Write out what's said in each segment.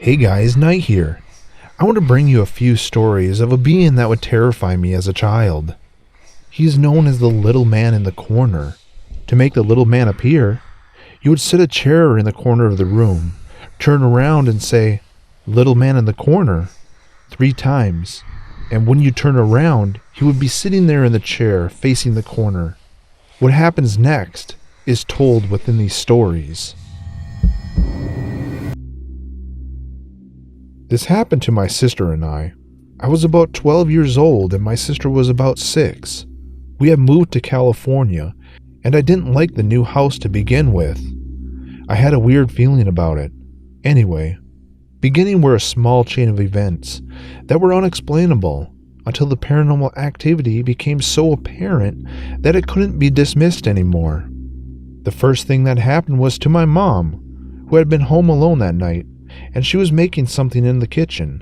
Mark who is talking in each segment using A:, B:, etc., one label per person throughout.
A: Hey guys, Knight here. I want to bring you a few stories of a being that would terrify me as a child. He is known as the little man in the corner. To make the little man appear, you would set a chair in the corner of the room, turn around and say, "Little man in the corner," 3 times, and when you turn around, he would be sitting there in the chair facing the corner. What happens next is told within these stories. This happened to my sister and I. I was about 12 years old and my sister was about 6. We had moved to California and I didn't like the new house to begin with. I had a weird feeling about it. Anyway, beginning were a small chain of events that were unexplainable until the paranormal activity became so apparent that it couldn't be dismissed anymore. The first thing that happened was to my mom, who had been home alone that night, and she was making something in the kitchen.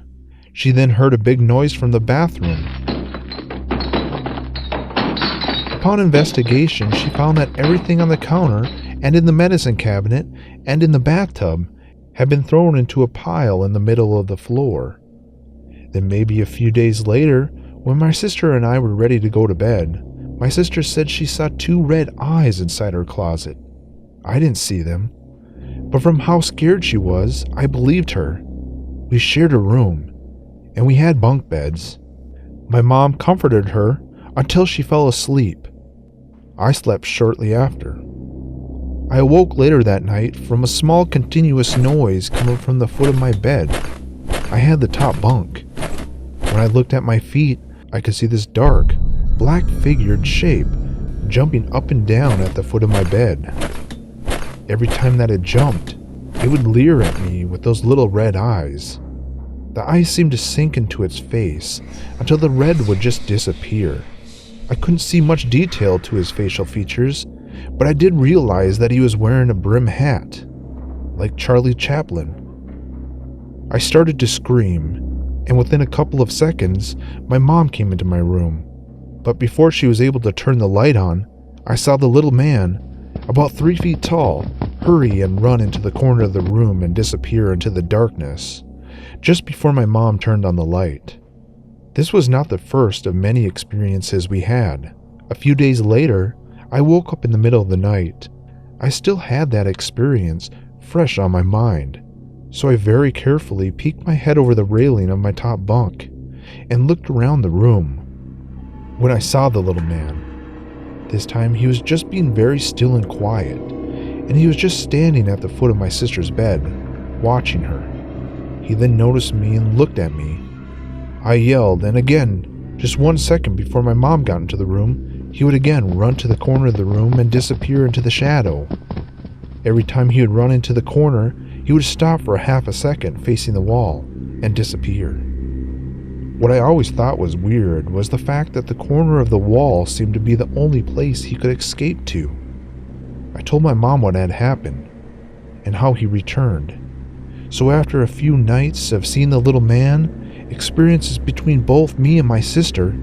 A: She then heard a big noise from the bathroom. Upon investigation, she found that everything on the counter and in the medicine cabinet and in the bathtub had been thrown into a pile in the middle of the floor. Then maybe a few days later, when my sister and I were ready to go to bed, my sister said she saw 2 red eyes inside her closet. I didn't see them, but from how scared she was, I believed her. We shared a room, and we had bunk beds. My mom comforted her until she fell asleep. I slept shortly after. I awoke later that night from a small continuous noise coming from the foot of my bed. I had the top bunk. When I looked at my feet, I could see this dark, black-figured shape jumping up and down at the foot of my bed. Every time that it jumped, it would leer at me with those little red eyes. The eyes seemed to sink into its face until the red would just disappear. I couldn't see much detail to his facial features, but I did realize that he was wearing a brim hat, like Charlie Chaplin. I started to scream, and within a couple of seconds, my mom came into my room. But before she was able to turn the light on, I saw the little man, about 3 feet tall, hurry and run into the corner of the room and disappear into the darkness, just before my mom turned on the light. This was not the first of many experiences we had. A few days later, I woke up in the middle of the night. I still had that experience fresh on my mind, so I very carefully peeked my head over the railing of my top bunk and looked around the room. When I saw the little man, this time he was just being very still and quiet, and he was just standing at the foot of my sister's bed, watching her. He then noticed me and looked at me. I yelled, and again, just 1 second before my mom got into the room, he would again run to the corner of the room and disappear into the shadow. Every time he would run into the corner, he would stop for a half a second facing the wall and disappear. What I always thought was weird was the fact that the corner of the wall seemed to be the only place he could escape to. I told my mom what had happened and how he returned. So after a few nights of seeing the little man, experiences between both me and my sister,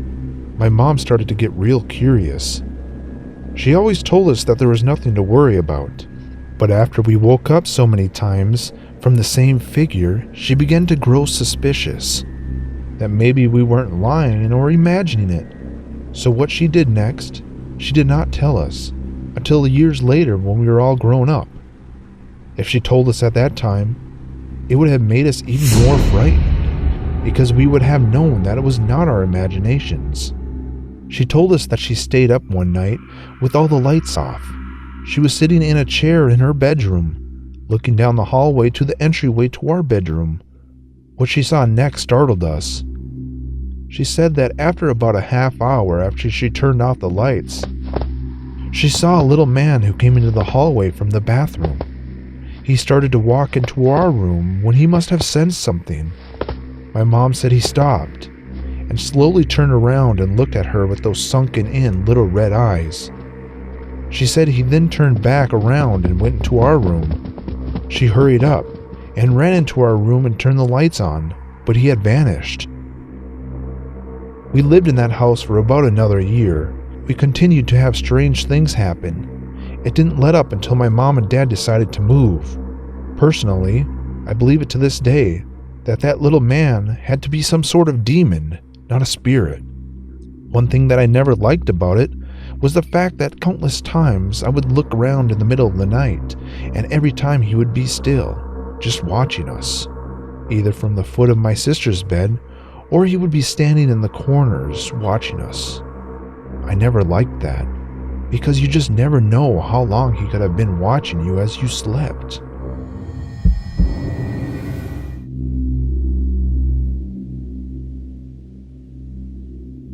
A: my mom started to get real curious. She always told us that there was nothing to worry about, but after we woke up so many times from the same figure, she began to grow suspicious that maybe we weren't lying or imagining it. So what she did next, she did not tell us until years later when we were all grown up. If she told us at that time, it would have made us even more frightened because we would have known that it was not our imaginations. She told us that she stayed up one night with all the lights off. She was sitting in a chair in her bedroom, looking down the hallway to the entryway to our bedroom. What she saw next startled us. She said that after about a half hour after she turned off the lights, she saw a little man who came into the hallway from the bathroom. He started to walk into our room when he must have sensed something. My mom said he stopped and slowly turned around and looked at her with those sunken-in little red eyes. She said he then turned back around and went into our room. She hurried up and ran into our room and turned the lights on, but he had vanished. We lived in that house for about another year. We continued to have strange things happen. It didn't let up until my mom and dad decided to move. Personally, I believe it to this day that that little man had to be some sort of demon, not a spirit. One thing that I never liked about it was the fact that countless times I would look around in the middle of the night, and every time he would be still, just watching us, either from the foot of my sister's bed, or he would be standing in the corners watching us. I never liked that, because you just never know how long he could have been watching you as you slept.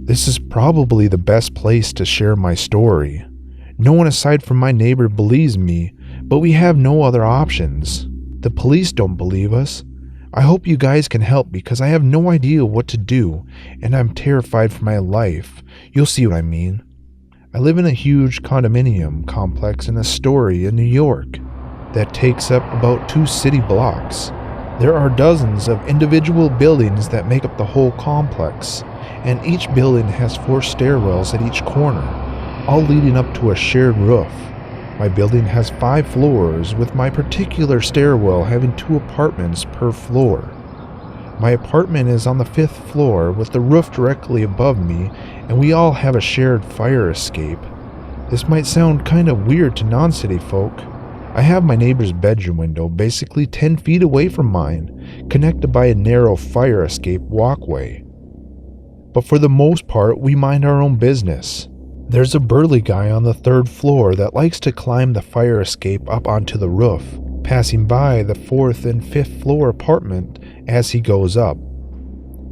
A: This is probably the best place to share my story. No one aside from my neighbor believes me, but we have no other options. The police don't believe us. I hope you guys can help because I have no idea what to do, and I'm terrified for my life. You'll see what I mean. I live in a huge condominium complex in Astoria, New York, that takes up about 2 city blocks. There are dozens of individual buildings that make up the whole complex, and each building has 4 stairwells at each corner, all leading up to a shared roof. My building has 5 floors, with my particular stairwell having 2 apartments per floor. My apartment is on the 5th floor with the roof directly above me, and we all have a shared fire escape. This might sound kind of weird to non-city folk. I have my neighbor's bedroom window basically 10 feet away from mine, connected by a narrow fire escape walkway. But for the most part, we mind our own business. There's a burly guy on the 3rd floor that likes to climb the fire escape up onto the roof, passing by the 4th and 5th floor apartment as he goes up.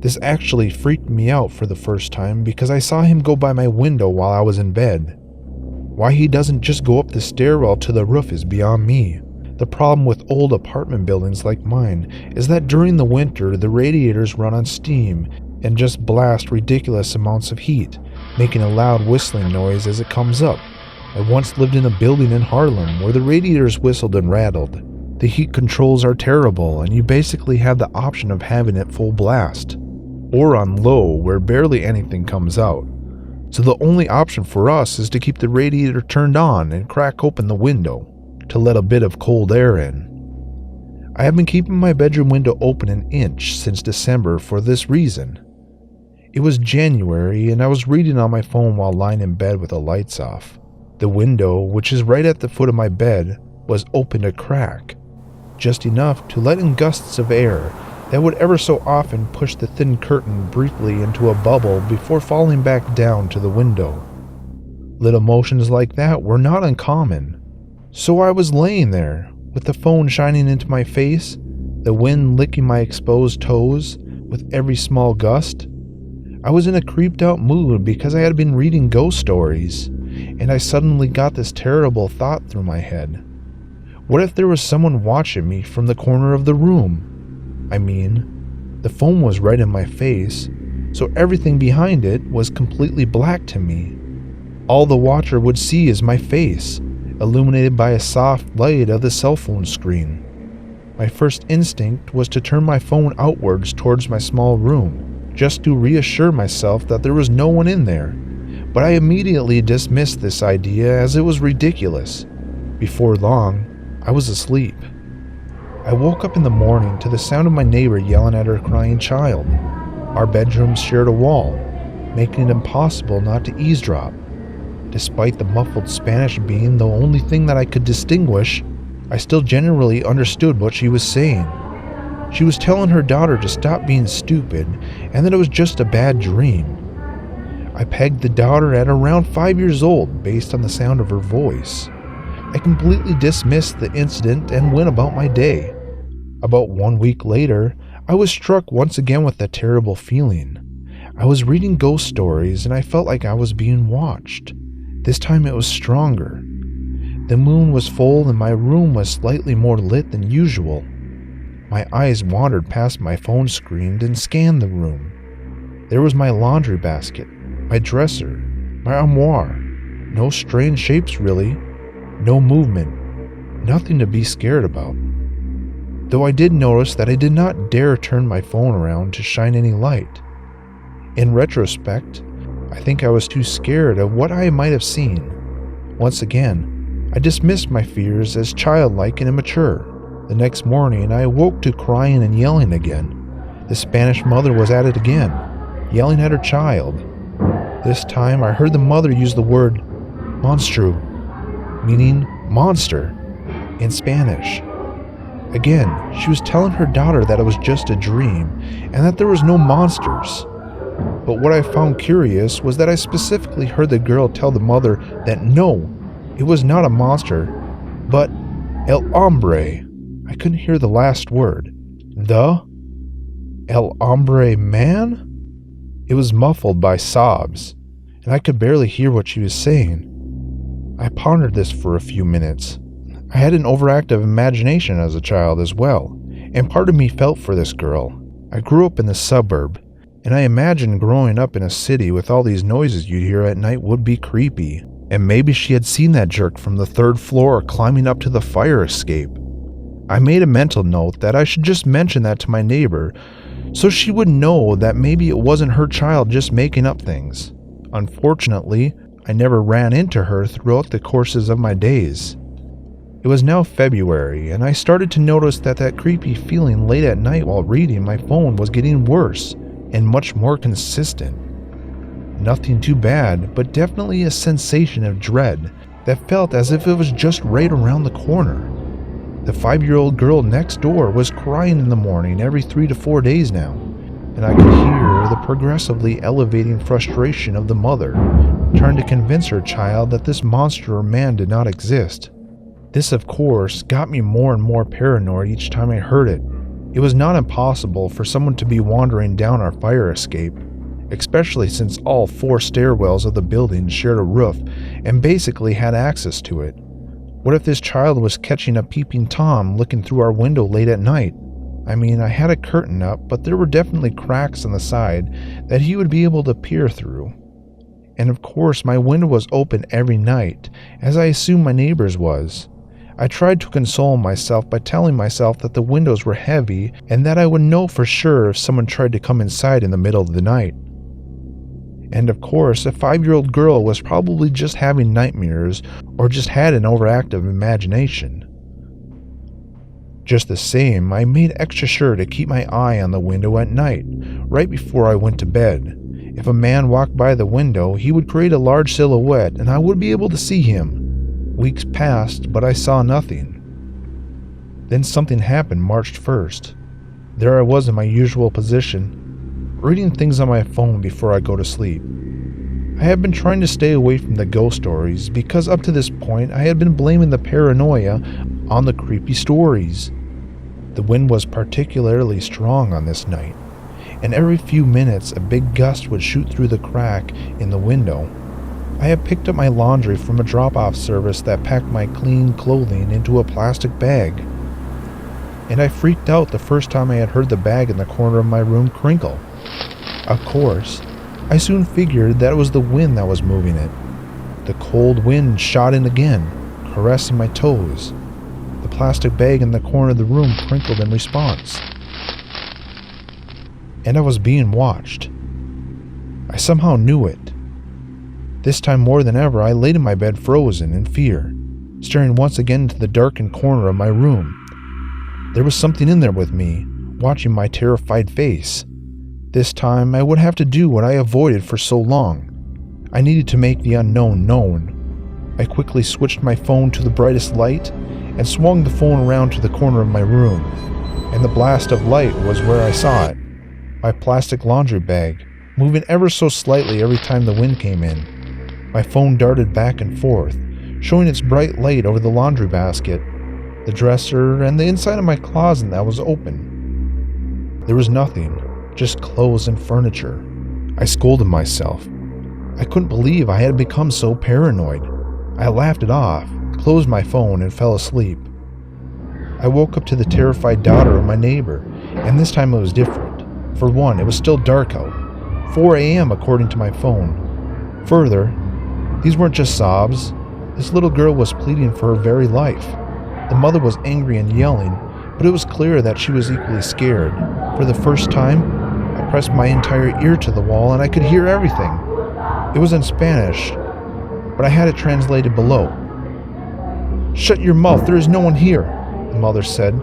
A: This actually freaked me out for the first time because I saw him go by my window while I was in bed. Why he doesn't just go up the stairwell to the roof is beyond me. The problem with old apartment buildings like mine is that during the winter the radiators run on steam and just blast ridiculous amounts of heat, making a loud whistling noise as it comes up. I once lived in a building in Harlem where the radiators whistled and rattled. The heat controls are terrible, and you basically have the option of having it full blast, or on low where barely anything comes out. So the only option for us is to keep the radiator turned on and crack open the window to let a bit of cold air in. I have been keeping my bedroom window open an inch since December for this reason. It was January, and I was reading on my phone while lying in bed with the lights off. The window, which is right at the foot of my bed, was open a crack, just enough to let in gusts of air that would ever so often push the thin curtain briefly into a bubble before falling back down to the window. Little motions like that were not uncommon. So I was laying there, with the phone shining into my face, the wind licking my exposed toes with every small gust. I was in a creeped out mood because I had been reading ghost stories, and I suddenly got this terrible thought through my head. What if there was someone watching me from the corner of the room? I mean, the phone was right in my face, so everything behind it was completely black to me. All the watcher would see is my face, illuminated by a soft light of the cell phone screen. My first instinct was to turn my phone outwards towards my small room, just to reassure myself that there was no one in there, but I immediately dismissed this idea as it was ridiculous. Before long, I was asleep. I woke up in the morning to the sound of my neighbor yelling at her crying child. Our bedrooms shared a wall, making it impossible not to eavesdrop. Despite the muffled Spanish being the only thing that I could distinguish, I still generally understood what she was saying. She was telling her daughter to stop being stupid and that it was just a bad dream. I pegged the daughter at around 5 years old based on the sound of her voice. I completely dismissed the incident and went about my day. About 1 week later, I was struck once again with a terrible feeling. I was reading ghost stories and I felt like I was being watched. This time it was stronger. The moon was full and my room was slightly more lit than usual. My eyes wandered past my phone screen and scanned the room. There was my laundry basket, my dresser, my armoire. No strange shapes really. No movement. Nothing to be scared about. Though I did notice that I did not dare turn my phone around to shine any light. In retrospect, I think I was too scared of what I might have seen. Once again, I dismissed my fears as childlike and immature. The next morning, I awoke to crying and yelling again. The Spanish mother was at it again, yelling at her child. This time, I heard the mother use the word monstru, meaning monster, in Spanish. Again, she was telling her daughter that it was just a dream and that there was no monsters. But what I found curious was that I specifically heard the girl tell the mother that no, it was not a monster, but el hombre. I couldn't hear the last word. The el hombre man? It was muffled by sobs, and I could barely hear what she was saying. I pondered this for a few minutes. I had an overactive imagination as a child as well, and part of me felt for this girl. I grew up in the suburb, and I imagined growing up in a city with all these noises you'd hear at night would be creepy. And maybe she had seen that jerk from the 3rd floor climbing up to the fire escape. I made a mental note that I should just mention that to my neighbor, so she would know that maybe it wasn't her child just making up things. Unfortunately, I never ran into her throughout the courses of my days. It was now February, and I started to notice that creepy feeling late at night while reading my phone was getting worse and much more consistent. Nothing too bad, but definitely a sensation of dread that felt as if it was just right around the corner. The 5-year-old girl next door was crying in the morning every 3 to 4 days now, and I could hear the progressively elevating frustration of the mother, trying to convince her child that this monster or man did not exist. This, of course, got me more and more paranoid each time I heard it. It was not impossible for someone to be wandering down our fire escape, especially since all 4 stairwells of the building shared a roof and basically had access to it. What if this child was catching a peeping Tom looking through our window late at night? I mean, I had a curtain up, but there were definitely cracks on the side that he would be able to peer through. And of course, my window was open every night, as I assumed my neighbor's was. I tried to console myself by telling myself that the windows were heavy and that I would know for sure if someone tried to come inside in the middle of the night. And of course, a 5-year-old girl was probably just having nightmares or just had an overactive imagination. Just the same, I made extra sure to keep my eye on the window at night, right before I went to bed. If a man walked by the window, he would create a large silhouette and I would be able to see him. Weeks passed, but I saw nothing. Then something happened March 1st. There I was in my usual position, reading things on my phone before I go to sleep. I had been trying to stay away from the ghost stories because up to this point I had been blaming the paranoia on the creepy stories. The wind was particularly strong on this night, and every few minutes a big gust would shoot through the crack in the window. I had picked up my laundry from a drop-off service that packed my clean clothing into a plastic bag. And I freaked out the first time I had heard the bag in the corner of my room crinkle. Of course, I soon figured that it was the wind that was moving it. The cold wind shot in again, caressing my toes. The plastic bag in the corner of the room crinkled in response. And I was being watched. I somehow knew it. This time more than ever, I laid in my bed frozen in fear, staring once again into the darkened corner of my room. There was something in there with me, watching my terrified face. This time, I would have to do what I avoided for so long. I needed to make the unknown known. I quickly switched my phone to the brightest light and swung the phone around to the corner of my room, and the blast of light was where I saw it. My plastic laundry bag, moving ever so slightly every time the wind came in. My phone darted back and forth, showing its bright light over the laundry basket, the dresser, and the inside of my closet that was open. There was nothing, just clothes and furniture. I scolded myself. I couldn't believe I had become so paranoid. I laughed it off, closed my phone, and fell asleep. I woke up to the terrified daughter of my neighbor, and this time it was different. For one, it was still dark out, 4 a.m. according to my phone. Further, these weren't just sobs. This little girl was pleading for her very life. The mother was angry and yelling, but it was clear that she was equally scared. For the first time, I pressed my entire ear to the wall and I could hear everything. It was in Spanish, but I had it translated below. "Shut your mouth, there is no one here," the mother said,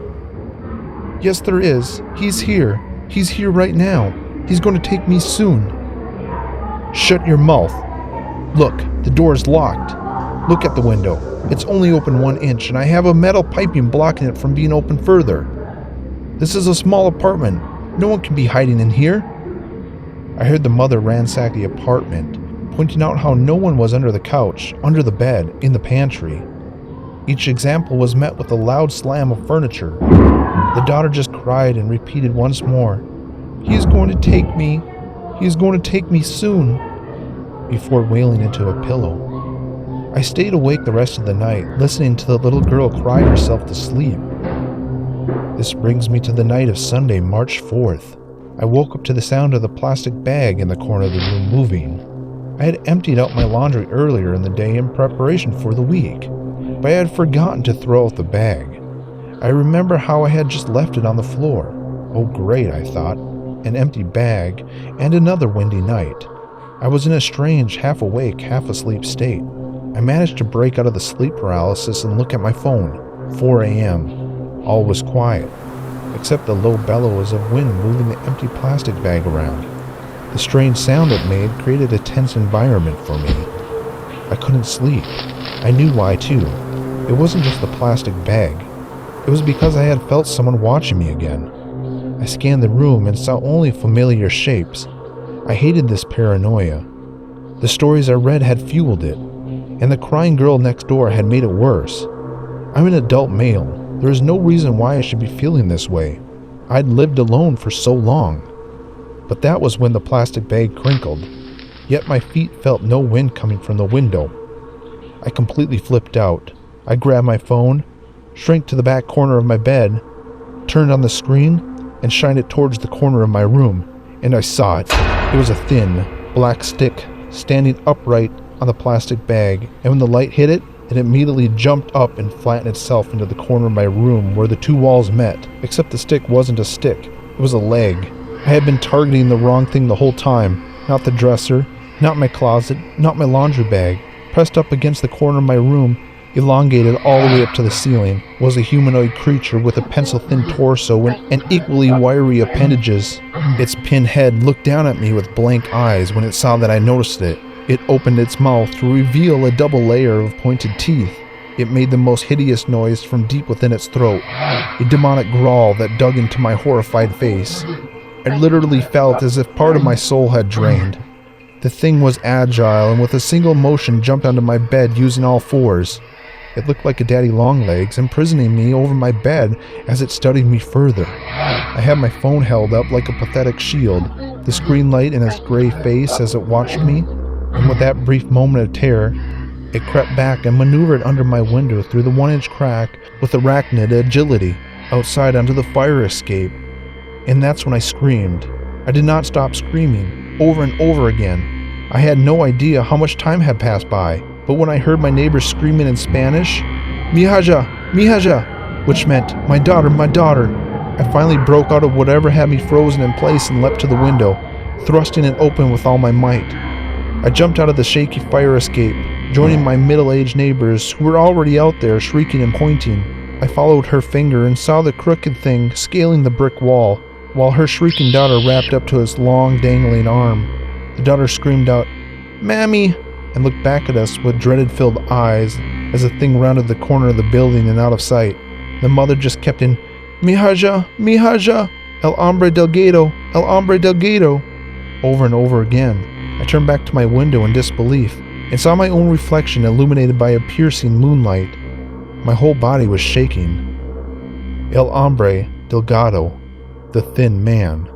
A: Yes, there is. He's here. He's here right now. He's going to take me soon. Shut your mouth. Look, the door's locked. Look at the window. It's only open 1 inch, and I have a metal piping blocking it from being opened further. This is a small apartment. No one can be hiding in here. I heard the mother ransack the apartment, pointing out how no one was under the couch, under the bed, in the pantry. Each example was met with a loud slam of furniture. The daughter just cried and repeated once more, "He is going to take me. He is going to take me soon," before wailing into a pillow. I stayed awake the rest of the night, listening to the little girl cry herself to sleep. This brings me to the night of Sunday, March 4th. I woke up to the sound of the plastic bag in the corner of the room moving. I had emptied out my laundry earlier in the day in preparation for the week, but I had forgotten to throw out the bag. I remember how I had just left it on the floor. Oh great, I thought, an empty bag and another windy night. I was in a strange, half-awake, half-asleep state. I managed to break out of the sleep paralysis and look at my phone. 4 a.m. All was quiet, except the low bellows of wind moving the empty plastic bag around. The strange sound it made created a tense environment for me. I couldn't sleep. I knew why too. It wasn't just the plastic bag. It was because I had felt someone watching me again. I scanned the room and saw only familiar shapes. I hated this paranoia. The stories I read had fueled it, and the crying girl next door had made it worse. I'm an adult male. There is no reason why I should be feeling this way. I'd lived alone for so long. But that was when the plastic bag crinkled, yet my feet felt no wind coming from the window. I completely flipped out. I grabbed my phone, shrank to the back corner of my bed, turned on the screen, and shined it towards the corner of my room, and I saw it. It was a thin, black stick standing upright on the plastic bag, and when the light hit it, it immediately jumped up and flattened itself into the corner of my room where the two walls met, except the stick wasn't a stick, it was a leg. I had been targeting the wrong thing the whole time, not the dresser, not my closet, not my laundry bag. Pressed up against the corner of my room, elongated all the way up to the ceiling, was a humanoid creature with a pencil-thin torso and equally wiry appendages. Its pinned head looked down at me with blank eyes when it saw that I noticed it. It opened its mouth to reveal a double layer of pointed teeth. It made the most hideous noise from deep within its throat, a demonic growl that dug into my horrified face. I literally felt as if part of my soul had drained. The thing was agile and with a single motion jumped onto my bed using all fours. It looked like a daddy longlegs imprisoning me over my bed as it studied me further. I had my phone held up like a pathetic shield, the screen light in its gray face as it watched me, and with that brief moment of terror, it crept back and maneuvered under my window through the 1-inch crack with arachnid agility outside onto the fire escape. And that's when I screamed. I did not stop screaming, over and over again. I had no idea how much time had passed by, but when I heard my neighbors screaming in Spanish, "Mi hija, mi hija," which meant, my daughter, I finally broke out of whatever had me frozen in place and leapt to the window, thrusting it open with all my might. I jumped out of the shaky fire escape, joining my middle-aged neighbors who were already out there shrieking and pointing. I followed her finger and saw the crooked thing scaling the brick wall, while her shrieking daughter wrapped up to its long dangling arm. The daughter screamed out, "Mammy!" and looked back at us with dread-filled eyes as the thing rounded the corner of the building and out of sight. The mother just kept in, mi hija, el hombre delgado, over and over again. I turned back to my window in disbelief and saw my own reflection illuminated by a piercing moonlight. My whole body was shaking. El hombre delgado, the thin man.